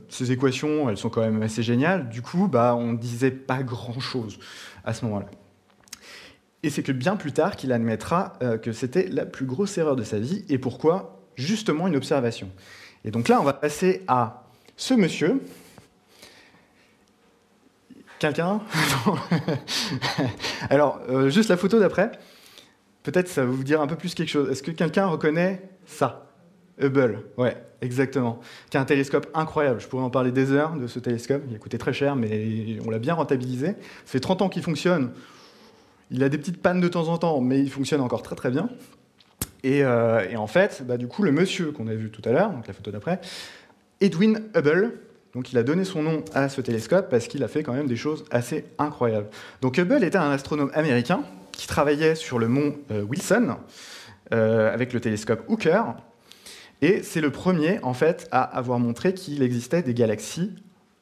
ses équations, elles sont quand même assez géniales, du coup, on ne disait pas grand-chose à ce moment-là. Et c'est que bien plus tard qu'il admettra que c'était la plus grosse erreur de sa vie. Et pourquoi ? Justement une observation. Et donc là, on va passer à ce monsieur. Quelqu'un ? Alors, juste la photo d'après. Peut-être ça va vous dire un peu plus quelque chose. Est-ce que quelqu'un reconnaît ça ? Hubble, ouais, exactement. Qui a un télescope incroyable. Je pourrais en parler des heures de ce télescope. Il a coûté très cher, mais on l'a bien rentabilisé. Ça fait 30 ans qu'il fonctionne. Il a des petites pannes de temps en temps, mais il fonctionne encore très très bien. Et en fait, du coup, le monsieur qu'on a vu tout à l'heure, donc la photo d'après, Edwin Hubble, donc il a donné son nom à ce télescope parce qu'il a fait quand même des choses assez incroyables. Donc Hubble était un astronome américain qui travaillait sur le mont Wilson avec le télescope Hooker, et c'est le premier en fait à avoir montré qu'il existait des galaxies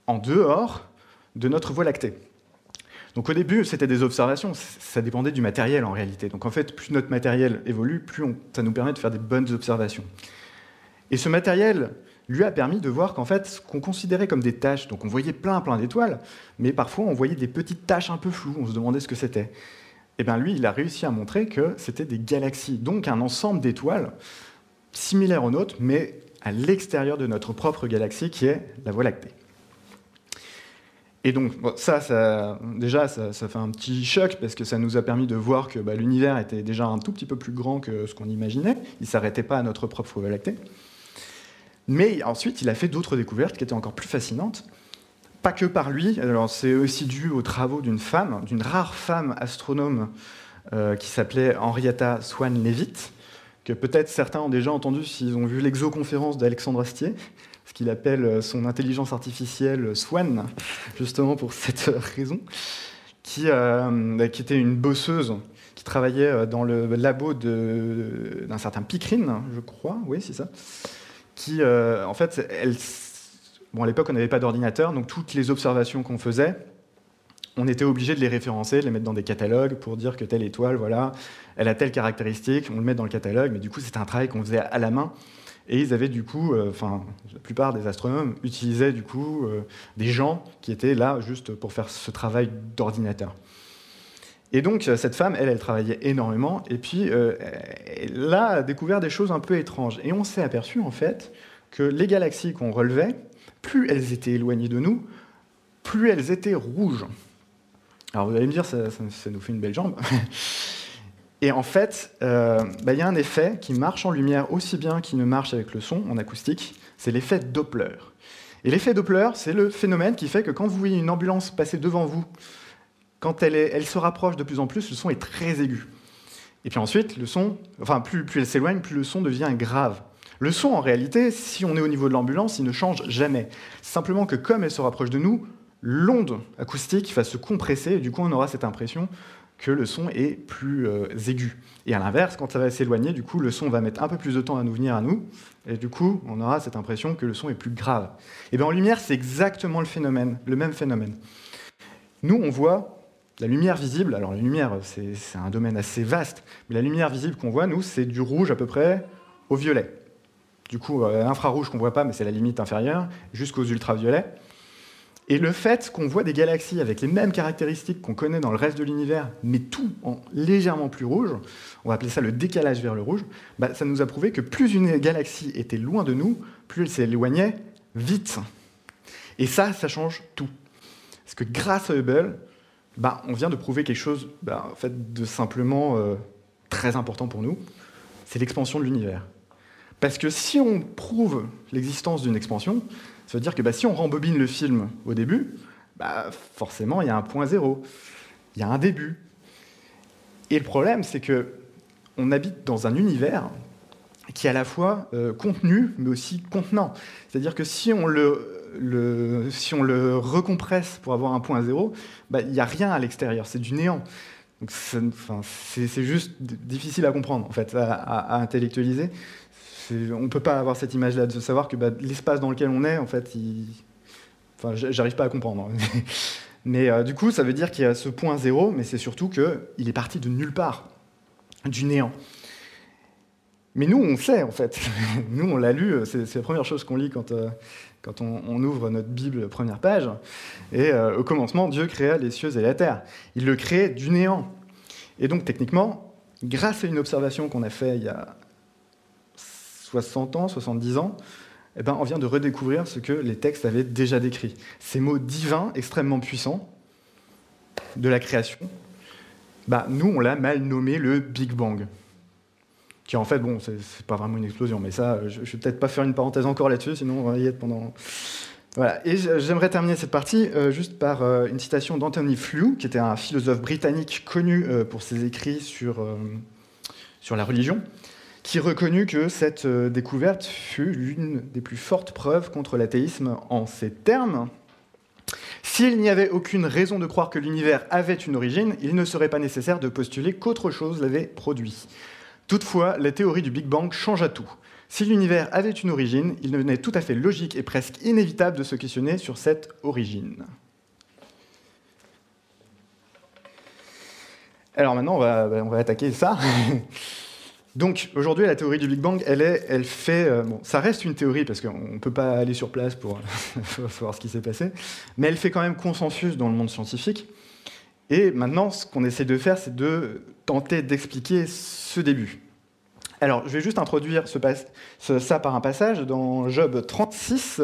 en dehors de notre Voie lactée. Donc au début, c'était des observations, ça dépendait du matériel en réalité. Donc en fait, plus notre matériel évolue, plus ça nous permet de faire des bonnes observations. Et ce matériel lui a permis de voir qu'en fait, ce qu'on considérait comme des taches, donc on voyait plein d'étoiles, mais parfois on voyait des petites taches un peu floues, on se demandait ce que c'était. Et bien lui, il a réussi à montrer que c'était des galaxies, donc un ensemble d'étoiles similaires aux nôtres, mais à l'extérieur de notre propre galaxie qui est la Voie lactée. Et donc, ça fait un petit choc, parce que ça nous a permis de voir que l'univers était déjà un tout petit peu plus grand que ce qu'on imaginait. Il ne s'arrêtait pas à notre propre Voie lactée. Mais ensuite, il a fait d'autres découvertes qui étaient encore plus fascinantes. Pas que par lui. Alors, c'est aussi dû aux travaux d'une rare femme astronome qui s'appelait Henrietta Swan-Leavitt, que peut-être certains ont déjà entendu s'ils ont vu l'exoconférence d'Alexandre Astier, ce qu'il appelle son intelligence artificielle Swan, justement pour cette raison, qui était une bosseuse qui travaillait dans le labo d'un certain Pickering, je crois, oui, c'est ça, qui, en fait, à l'époque, on n'avait pas d'ordinateur, donc toutes les observations qu'on faisait, on était obligé de les référencer, de les mettre dans des catalogues pour dire que telle étoile, voilà, elle a telle caractéristique, on le met dans le catalogue, mais du coup, c'était un travail qu'on faisait à la main. Et ils avaient du coup, la plupart des astronomes utilisaient du coup des gens qui étaient là juste pour faire ce travail d'ordinateur. Et donc cette femme, elle travaillait énormément, et puis elle a découvert des choses un peu étranges. Et on s'est aperçu en fait que les galaxies qu'on relevait, plus elles étaient éloignées de nous, plus elles étaient rouges. Alors vous allez me dire, ça nous fait une belle jambe. Et en fait, y a un effet qui marche en lumière aussi bien qu'il ne marche avec le son, en acoustique, c'est l'effet Doppler. Et l'effet Doppler, c'est le phénomène qui fait que quand vous voyez une ambulance passer devant vous, quand elle se rapproche de plus en plus, le son est très aigu. Et puis ensuite, le son, plus elle s'éloigne, plus le son devient grave. Le son, en réalité, si on est au niveau de l'ambulance, il ne change jamais. Simplement que comme elle se rapproche de nous, l'onde acoustique va se compresser, et du coup, on aura cette impression que le son est plus aigu. Et à l'inverse, quand ça va s'éloigner, du coup, le son va mettre un peu plus de temps à nous venir à nous, et du coup, on aura cette impression que le son est plus grave. Et bien en lumière, c'est exactement le même phénomène. Nous, on voit la lumière visible. Alors la lumière, c'est un domaine assez vaste, mais la lumière visible qu'on voit, nous, c'est du rouge à peu près au violet. Du coup, l'infrarouge qu'on ne voit pas, mais c'est la limite inférieure, jusqu'aux ultraviolets. Et le fait qu'on voit des galaxies avec les mêmes caractéristiques qu'on connaît dans le reste de l'univers, mais tout en légèrement plus rouge, on va appeler ça le décalage vers le rouge, ça nous a prouvé que plus une galaxie était loin de nous, plus elle s'éloignait vite. Et ça change tout. Parce que grâce à Hubble, on vient de prouver quelque chose en fait, de simplement très important pour nous, c'est l'expansion de l'univers. Parce que si on prouve l'existence d'une expansion, ça veut dire que si on rembobine le film au début, forcément, il y a un point zéro. Il y a un début. Et le problème, c'est qu'on habite dans un univers qui est à la fois contenu, mais aussi contenant. C'est-à-dire que si on le recompresse pour avoir un point zéro, il n'y a rien à l'extérieur, c'est du néant. Donc c'est juste difficile à comprendre, en fait, à intellectualiser. On ne peut pas avoir cette image-là, de savoir que l'espace dans lequel on est, en fait, j'arrive pas à comprendre. Mais du coup, ça veut dire qu'il y a ce point zéro, mais c'est surtout qu'il est parti de nulle part, du néant. Mais nous, on sait, en fait. Nous, on l'a lu, c'est la première chose qu'on lit quand on ouvre notre Bible, première page. Et au commencement, Dieu créa les cieux et la terre. Il le crée du néant. Et donc, techniquement, grâce à une observation qu'on a faite il y a 60 ans, 70 ans, on vient de redécouvrir ce que les textes avaient déjà décrit. Ces mots divins, extrêmement puissants, de la création, nous, on l'a mal nommé le Big Bang. Qui en fait, c'est pas vraiment une explosion, mais ça, je vais peut-être pas faire une parenthèse encore là-dessus, sinon on va y être pendant... Voilà. Et j'aimerais terminer cette partie juste par une citation d'Anthony Flew, qui était un philosophe britannique connu pour ses écrits sur la religion, qui reconnut que cette découverte fut l'une des plus fortes preuves contre l'athéisme en ces termes. S'il n'y avait aucune raison de croire que l'univers avait une origine, il ne serait pas nécessaire de postuler qu'autre chose l'avait produit. Toutefois, la théorie du Big Bang changea tout. Si l'univers avait une origine, il devenait tout à fait logique et presque inévitable de se questionner sur cette origine. Alors maintenant, on va attaquer ça. Donc aujourd'hui, la théorie du Big Bang, elle fait... ça reste une théorie, parce qu'on ne peut pas aller sur place pour savoir ce qui s'est passé, mais elle fait quand même consensus dans le monde scientifique. Et maintenant, ce qu'on essaie de faire, c'est de tenter d'expliquer ce début. Alors, je vais juste introduire ça par un passage dans Job 36,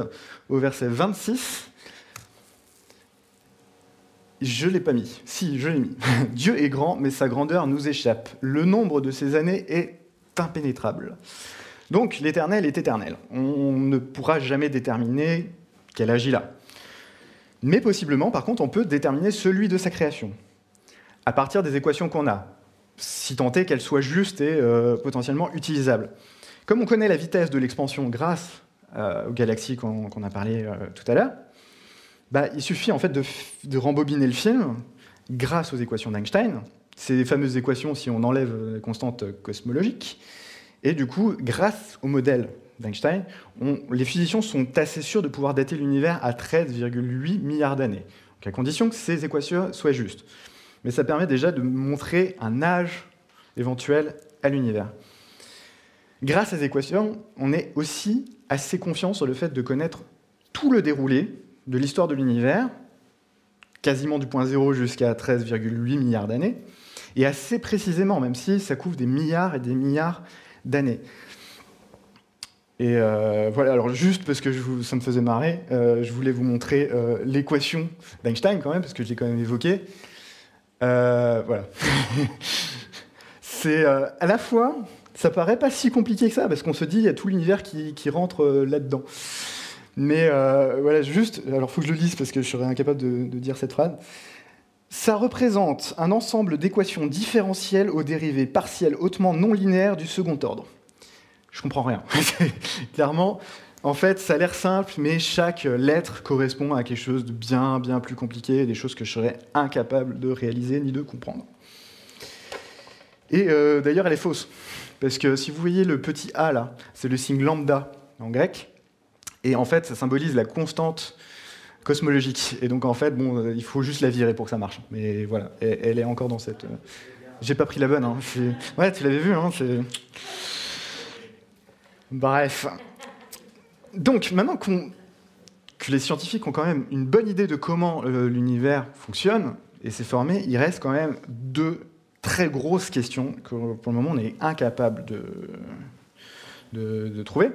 au verset 26. Je ne l'ai pas mis. Si, je l'ai mis. Dieu est grand, mais sa grandeur nous échappe. Le nombre de ses années est impénétrable. Donc, l'Éternel est éternel. On ne pourra jamais déterminer quel âge il a. Mais possiblement, par contre, on peut déterminer celui de sa création, à partir des équations qu'on a, si tant est qu'elles soient justes et potentiellement utilisables. Comme on connaît la vitesse de l'expansion grâce aux galaxies qu'on a parlé tout à l'heure, il suffit en fait de rembobiner le film grâce aux équations d'Einstein, ces fameuses équations si on enlève les constantes cosmologiques, et du coup, grâce au modèle d'Einstein, les physiciens sont assez sûrs de pouvoir dater l'univers à 13,8 milliards d'années, à condition que ces équations soient justes. Mais ça permet déjà de montrer un âge éventuel à l'univers. Grâce à ces équations, on est aussi assez confiant sur le fait de connaître tout le déroulé de l'histoire de l'univers, quasiment du point zéro jusqu'à 13,8 milliards d'années, et assez précisément, même si ça couvre des milliards et des milliards d'années. Et voilà, alors juste parce que ça me faisait marrer, je voulais vous montrer l'équation d'Einstein quand même, parce que je l'ai quand même évoquée. Voilà. C'est à la fois, ça paraît pas si compliqué que ça, parce qu'on se dit, il y a tout l'univers qui rentre là-dedans. Mais voilà, juste, alors il faut que je le lise parce que je serais incapable de dire cette phrase. Ça représente un ensemble d'équations différentielles aux dérivées partielles hautement non linéaires du second ordre. Je comprends rien. Clairement, en fait, ça a l'air simple, mais chaque lettre correspond à quelque chose de bien, bien plus compliqué, des choses que je serais incapable de réaliser ni de comprendre. Et d'ailleurs, elle est fausse. Parce que si vous voyez le petit a là, c'est le signe lambda en grec. Et en fait, ça symbolise la constante cosmologique. Et donc, en fait, bon, il faut juste la virer pour que ça marche. Mais voilà, elle est encore dans cette... J'ai pas pris la bonne. Hein. Ouais, tu l'avais vu. Hein, Bref. Donc, maintenant que les scientifiques ont quand même une bonne idée de comment l'univers fonctionne et s'est formé, il reste quand même deux très grosses questions que, pour le moment, on est incapable de trouver.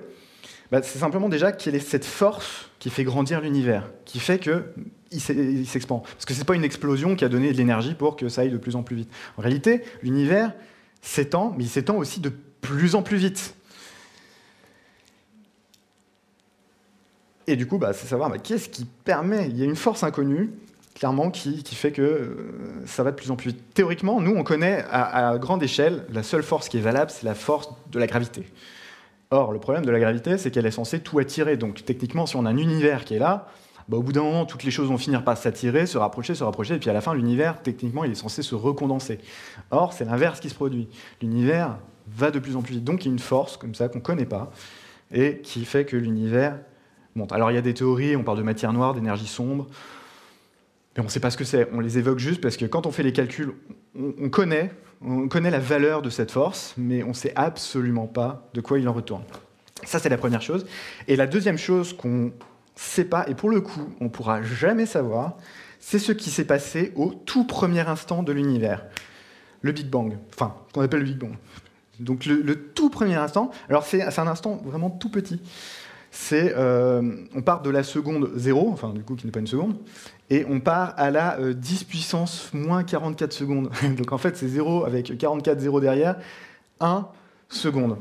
C'est simplement déjà quelle est cette force qui fait grandir l'univers, qui fait qu'il s'expand. Parce que ce n'est pas une explosion qui a donné de l'énergie pour que ça aille de plus en plus vite. En réalité, l'univers s'étend, mais il s'étend aussi de plus en plus vite. Et du coup, c'est savoir qu'est-ce qui permet... Il y a une force inconnue, clairement, qui fait que ça va de plus en plus vite. Théoriquement, nous, on connaît à grande échelle, la seule force qui est valable, c'est la force de la gravité. Or, le problème de la gravité, c'est qu'elle est censée tout attirer. Donc, techniquement, si on a un univers qui est là, au bout d'un moment, toutes les choses vont finir par s'attirer, se rapprocher, et puis à la fin, l'univers, techniquement, il est censé se recondenser. Or, c'est l'inverse qui se produit. L'univers va de plus en plus vite. Donc, il y a une force, comme ça, qu'on ne connaît pas, et qui fait que l'univers monte. Alors, il y a des théories, on parle de matière noire, d'énergie sombre, mais on ne sait pas ce que c'est. On les évoque juste parce que quand on fait les calculs, on connaît la valeur de cette force, mais on ne sait absolument pas de quoi il en retourne. Ça, c'est la première chose. Et la deuxième chose qu'on ne sait pas, et pour le coup, on ne pourra jamais savoir, c'est ce qui s'est passé au tout premier instant de l'univers. Le Big Bang. Enfin, ce qu'on appelle le Big Bang. Donc, le tout premier instant, alors c'est un instant vraiment tout petit. On part de la seconde 0, enfin du coup qui n'est pas une seconde, et on part à la 10 puissance moins 44 secondes. Donc en fait c'est 0 avec 44 0 derrière, 1 seconde.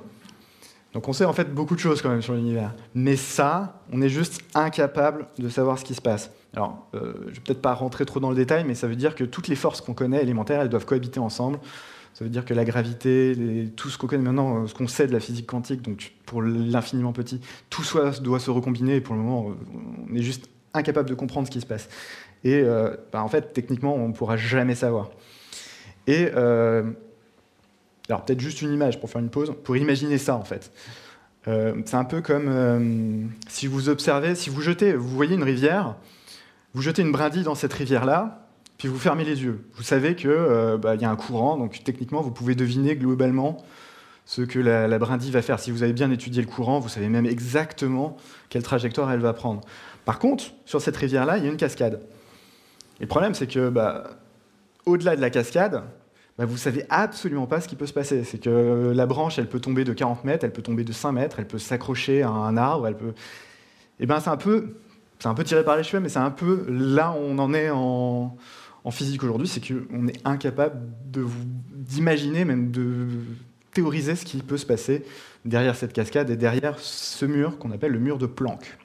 Donc on sait en fait beaucoup de choses quand même sur l'univers. Mais ça, on est juste incapable de savoir ce qui se passe. Alors, je ne vais peut-être pas rentrer trop dans le détail, mais ça veut dire que toutes les forces qu'on connaît élémentaires, elles doivent cohabiter ensemble. Ça veut dire que la gravité, tout ce qu'on connaît maintenant, ce qu'on sait de la physique quantique, donc pour l'infiniment petit, tout doit se recombiner, et pour le moment, on est juste incapable de comprendre ce qui se passe. Et en fait, techniquement, on ne pourra jamais savoir. Et alors peut-être juste une image pour faire une pause, pour imaginer ça en fait. C'est un peu comme si vous observez, si vous voyez une rivière, vous jetez une brindille dans cette rivière-là, puis vous fermez les yeux. Vous savez qu'il y a un courant, donc techniquement, vous pouvez deviner globalement ce que la brindille va faire. Si vous avez bien étudié le courant, vous savez même exactement quelle trajectoire elle va prendre. Par contre, sur cette rivière-là, il y a une cascade. Et le problème, c'est que au-delà de la cascade, vous ne savez absolument pas ce qui peut se passer. C'est que la branche, elle peut tomber de 40 mètres, elle peut tomber de 5 mètres, elle peut s'accrocher à un arbre, elle peut... c'est un peu tiré par les cheveux, mais c'est un peu là où on en est en physique aujourd'hui, c'est qu'on est incapable d'imaginer, même de théoriser ce qui peut se passer derrière cette cascade et derrière ce mur qu'on appelle le mur de Planck.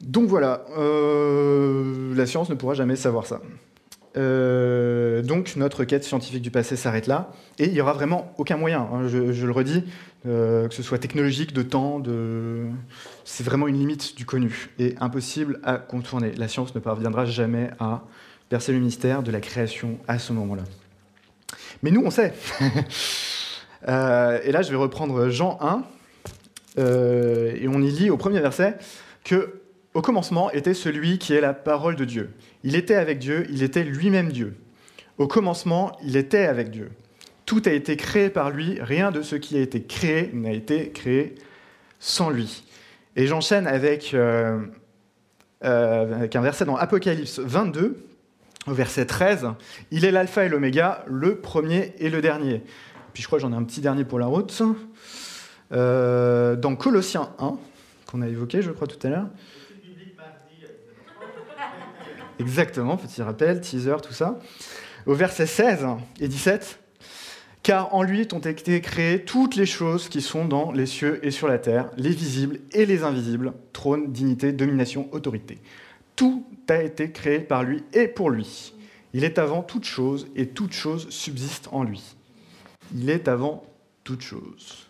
Donc voilà, la science ne pourra jamais savoir ça. Donc notre quête scientifique du passé s'arrête là, et il n'y aura vraiment aucun moyen, hein, je le redis, que ce soit technologique, de temps, c'est vraiment une limite du connu, et impossible à contourner. La science ne parviendra jamais à percer le mystère de la création à ce moment-là. Mais nous, on sait. Et là, je vais reprendre Jean 1, et on y lit au premier verset que au commencement était celui qui est la parole de Dieu. Il était avec Dieu, il était lui-même Dieu. Au commencement, il était avec Dieu. Tout a été créé par lui, rien de ce qui a été créé n'a été créé sans lui. Et j'enchaîne avec un verset dans Apocalypse 22, au verset 13. Il est l'alpha et l'oméga, le premier et le dernier. Puis je crois que j'en ai un petit dernier pour la route. dans Colossiens 1, qu'on a évoqué, je crois, tout à l'heure. Exactement, petit rappel, teaser, tout ça. Au verset 16 et 17, « Car en lui ont été créées toutes les choses qui sont dans les cieux et sur la terre, les visibles et les invisibles, trône, dignité, domination, autorité. Tout a été créé par lui et pour lui. Il est avant toute chose et toute chose subsiste en lui. Il est avant toute chose. »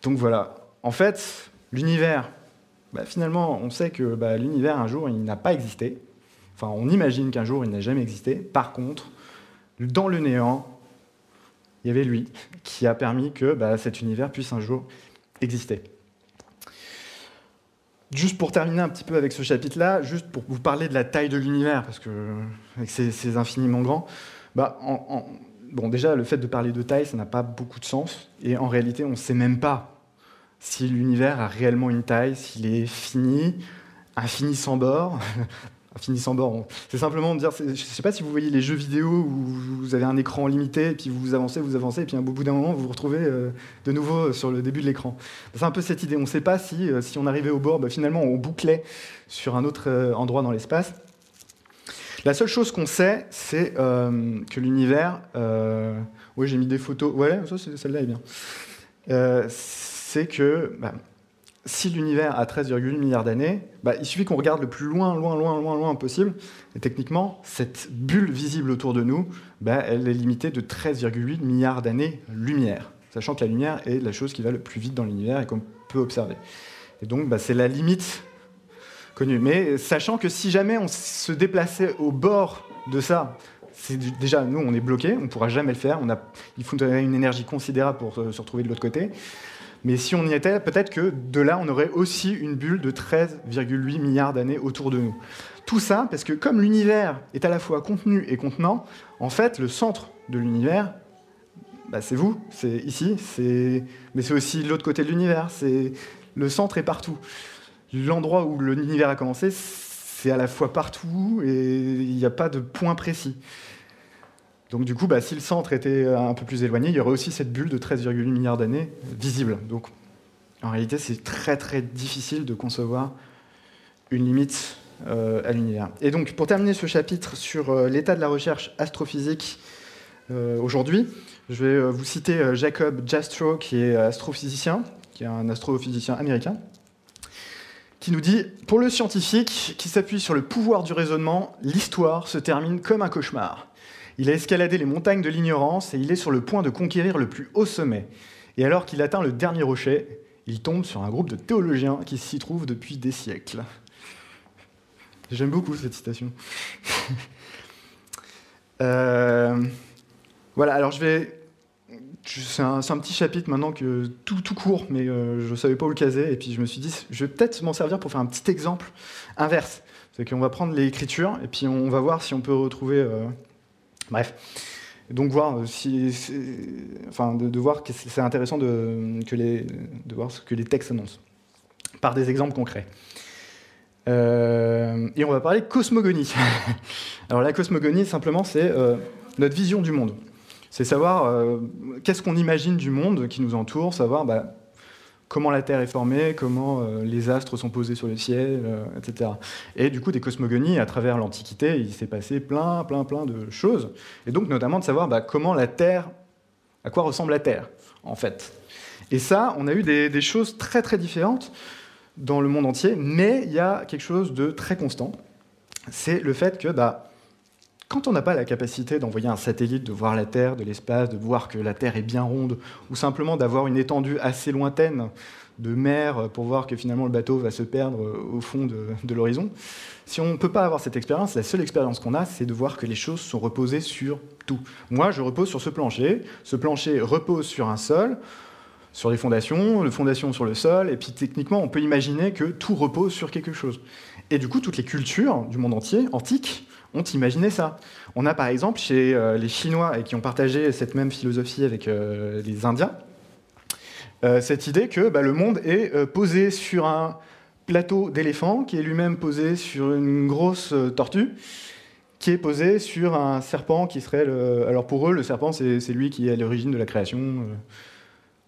Donc voilà, en fait, l'univers, finalement, on sait que l'univers, un jour, il n'a pas existé. Enfin, on imagine qu'un jour, il n'a jamais existé. Par contre, dans le néant, il y avait lui qui a permis que cet univers puisse un jour exister. Juste pour terminer un petit peu avec ce chapitre-là, juste pour vous parler de la taille de l'univers, parce que avec c'est infiniment grand, bon, déjà, le fait de parler de taille, ça n'a pas beaucoup de sens. Et en réalité, on ne sait même pas si l'univers a réellement une taille, s'il est fini, infini sans bord. Infini sans bord, c'est simplement de dire, je ne sais pas si vous voyez les jeux vidéo où vous avez un écran limité, et puis vous avancez, et puis au bout d'un moment, vous vous retrouvez de nouveau sur le début de l'écran. C'est un peu cette idée. On ne sait pas si on arrivait au bord, finalement, on bouclait sur un autre endroit dans l'espace. La seule chose qu'on sait, c'est que l'univers... oui, j'ai mis des photos. Ouais, celle-là est bien. C'est que si l'univers a 13,8 milliards d'années, il suffit qu'on regarde le plus loin possible. Et techniquement, cette bulle visible autour de nous, elle est limitée de 13,8 milliards d'années-lumière. Sachant que la lumière est la chose qui va le plus vite dans l'univers et qu'on peut observer. Et donc, c'est la limite connue. Mais sachant que si jamais on se déplaçait au bord de ça, déjà, nous, on est bloqués, on ne pourra jamais le faire. Il faudrait une énergie considérable pour se retrouver de l'autre côté. Mais si on y était, peut-être que de là, on aurait aussi une bulle de 13,8 milliards d'années autour de nous. Tout ça parce que comme l'univers est à la fois contenu et contenant, en fait, le centre de l'univers, c'est vous, c'est ici, mais c'est aussi l'autre côté de l'univers. Le centre est partout. L'endroit où l'univers a commencé, c'est à la fois partout et il n'y a pas de point précis. Donc du coup, si le centre était un peu plus éloigné, il y aurait aussi cette bulle de 13,8 milliards d'années visible. Donc en réalité, c'est très très difficile de concevoir une limite à l'univers. Et donc pour terminer ce chapitre sur l'état de la recherche astrophysique aujourd'hui, je vais vous citer Jacob Jastrow, qui est astrophysicien, qui est un astrophysicien américain, qui nous dit « Pour le scientifique qui s'appuie sur le pouvoir du raisonnement, l'histoire se termine comme un cauchemar. Il a escaladé les montagnes de l'ignorance et il est sur le point de conquérir le plus haut sommet. Et alors qu'il atteint le dernier rocher, il tombe sur un groupe de théologiens qui s'y trouvent depuis des siècles. » J'aime beaucoup cette citation. Voilà, alors c'est un petit chapitre maintenant que tout court, mais je ne savais pas où le caser. Et puis je me suis dit, je vais peut-être m'en servir pour faire un petit exemple inverse. C'est qu'on va prendre l'écriture et puis on va voir si on peut retrouver... Bref. Donc voir de voir que c'est intéressant de voir ce que les textes annoncent, par des exemples concrets. Et on va parler cosmogonie. Alors la cosmogonie, simplement, c'est notre vision du monde. C'est savoir qu'est-ce qu'on imagine du monde qui nous entoure, savoir comment la Terre est formée, comment les astres sont posés sur le ciel, etc. Et du coup, des cosmogonies, à travers l'Antiquité, il s'est passé plein de choses. Et donc, notamment, de savoir comment la Terre, à quoi ressemble la Terre, en fait. Et ça, on a eu des choses très, très différentes dans le monde entier, mais il y a quelque chose de très constant. C'est le fait que, quand on n'a pas la capacité d'envoyer un satellite, de voir la Terre de l'espace, de voir que la Terre est bien ronde, ou simplement d'avoir une étendue assez lointaine de mer pour voir que finalement le bateau va se perdre au fond de l'horizon, si on ne peut pas avoir cette expérience, la seule expérience qu'on a, c'est de voir que les choses sont reposées sur tout. Moi, je repose sur ce plancher repose sur un sol, sur les fondations sur le sol, et puis techniquement, on peut imaginer que tout repose sur quelque chose. Et du coup, toutes les cultures du monde entier, antiques, ont imaginé ça. On a par exemple chez les Chinois, et qui ont partagé cette même philosophie avec les Indiens, cette idée que le monde est posé sur un plateau d'éléphant, qui est lui-même posé sur une grosse tortue, qui est posé sur un serpent qui serait... Alors pour eux, le serpent, c'est lui qui est à l'origine de la création.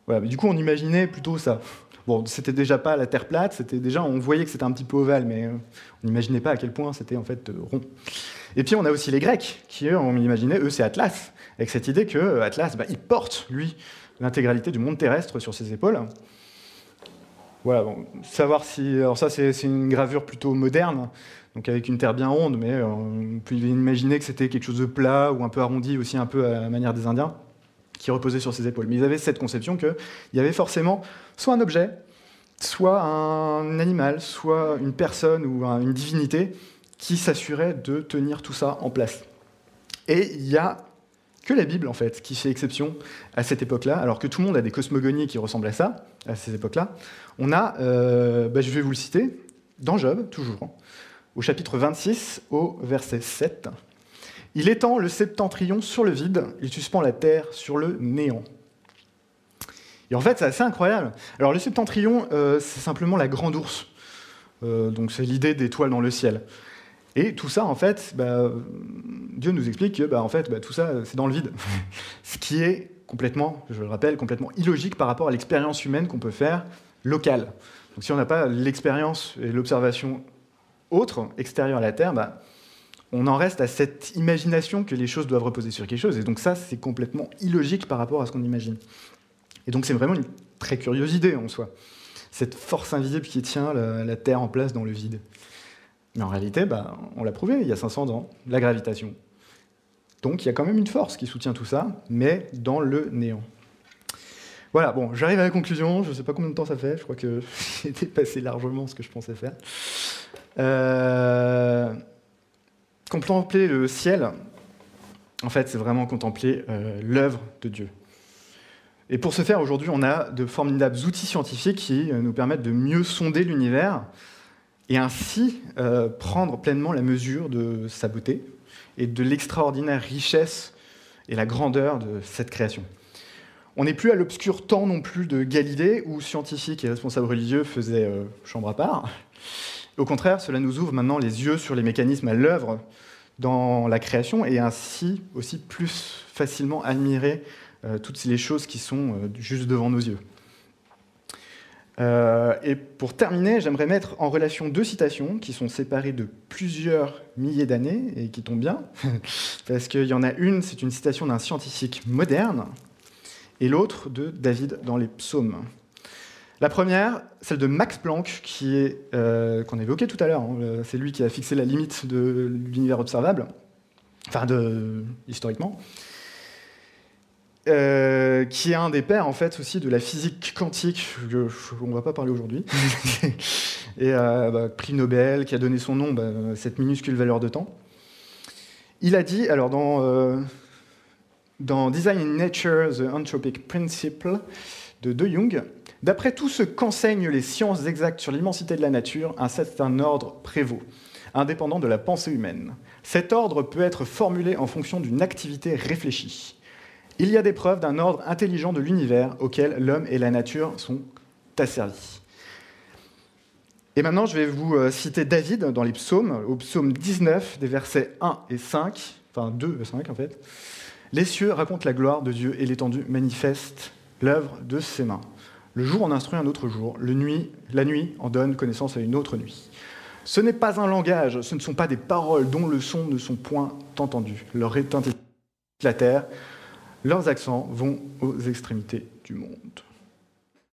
Voilà, mais du coup, on imaginait plutôt ça. Bon, c'était déjà pas la Terre plate, on voyait que c'était un petit peu ovale, mais on n'imaginait pas à quel point c'était en fait rond. Et puis on a aussi les Grecs, qui eux, on imaginait, eux, c'est Atlas, avec cette idée que Atlas, il porte, lui, l'intégralité du monde terrestre sur ses épaules. Voilà, bon, savoir si... Alors ça, c'est une gravure plutôt moderne, donc avec une terre bien ronde, mais on peut imaginer que c'était quelque chose de plat ou un peu arrondi, aussi un peu à la manière des Indiens, qui reposait sur ses épaules. Mais ils avaient cette conception qu'il y avait forcément soit un objet, soit un animal, soit une personne ou une divinité qui s'assurait de tenir tout ça en place. Et il n'y a que la Bible, en fait, qui fait exception à cette époque-là, alors que tout le monde a des cosmogonies qui ressemblent à ça, à ces époques-là. On a, je vais vous le citer, dans Job, toujours, au chapitre 26, au verset 7. « Il étend le septentrion sur le vide, il suspend la terre sur le néant. » Et en fait, c'est assez incroyable. Alors, le septentrion, c'est simplement la grande ourse. Donc, c'est l'idée d'étoiles dans le ciel. Et tout ça, en fait, Dieu nous explique que tout ça, c'est dans le vide. Ce qui est complètement, je le rappelle, complètement illogique par rapport à l'expérience humaine qu'on peut faire locale. Donc, si on n'a pas l'expérience et l'observation autre, extérieure à la Terre, on en reste à cette imagination que les choses doivent reposer sur quelque chose. Et donc ça, c'est complètement illogique par rapport à ce qu'on imagine. Et donc c'est vraiment une très curieuse idée en soi. Cette force invisible qui tient la Terre en place dans le vide. Mais en réalité, on l'a prouvé il y a 500 ans, la gravitation. Donc il y a quand même une force qui soutient tout ça, mais dans le néant. Voilà, bon, j'arrive à la conclusion, je ne sais pas combien de temps ça fait, je crois que j'ai dépassé largement ce que je pensais faire. Contempler le ciel, en fait, c'est vraiment contempler l'œuvre de Dieu. Et pour ce faire, aujourd'hui, on a de formidables outils scientifiques qui nous permettent de mieux sonder l'univers et ainsi prendre pleinement la mesure de sa beauté et de l'extraordinaire richesse et la grandeur de cette création. On n'est plus à l'obscur temps non plus de Galilée, où scientifiques et responsables religieux faisaient chambre à part. Au contraire, cela nous ouvre maintenant les yeux sur les mécanismes à l'œuvre dans la création et ainsi aussi plus facilement admirer toutes les choses qui sont juste devant nos yeux. Et pour terminer, j'aimerais mettre en relation deux citations qui sont séparées de plusieurs milliers d'années et qui tombent bien, parce qu'il y en a une, c'est une citation d'un scientifique moderne, et l'autre de David dans les psaumes. La première, celle de Max Planck, qu'on évoquait tout à l'heure. C'est lui qui a fixé la limite de l'univers observable, historiquement, qui est un des pères, en fait, aussi de la physique quantique, on ne va pas parler aujourd'hui, et prix Nobel, qui a donné son nom à cette minuscule valeur de temps. Il a dit, alors dans Design in Nature, The Anthropic Principle de Jung, d'après tout ce qu'enseignent les sciences exactes sur l'immensité de la nature, un certain ordre prévaut, indépendant de la pensée humaine. Cet ordre peut être formulé en fonction d'une activité réfléchie. Il y a des preuves d'un ordre intelligent de l'univers auquel l'homme et la nature sont asservis. Et maintenant, je vais vous citer David dans les psaumes, au psaume 19, des versets 1 et 5, enfin 2 et 5 en fait. Les cieux racontent la gloire de Dieu et l'étendue manifeste l'œuvre de ses mains. Le jour en instruit un autre jour, la nuit en donne connaissance à une autre nuit. Ce n'est pas un langage, ce ne sont pas des paroles dont le son ne sont point entendus. Leur retentissement la terre, leurs accents vont aux extrémités du monde.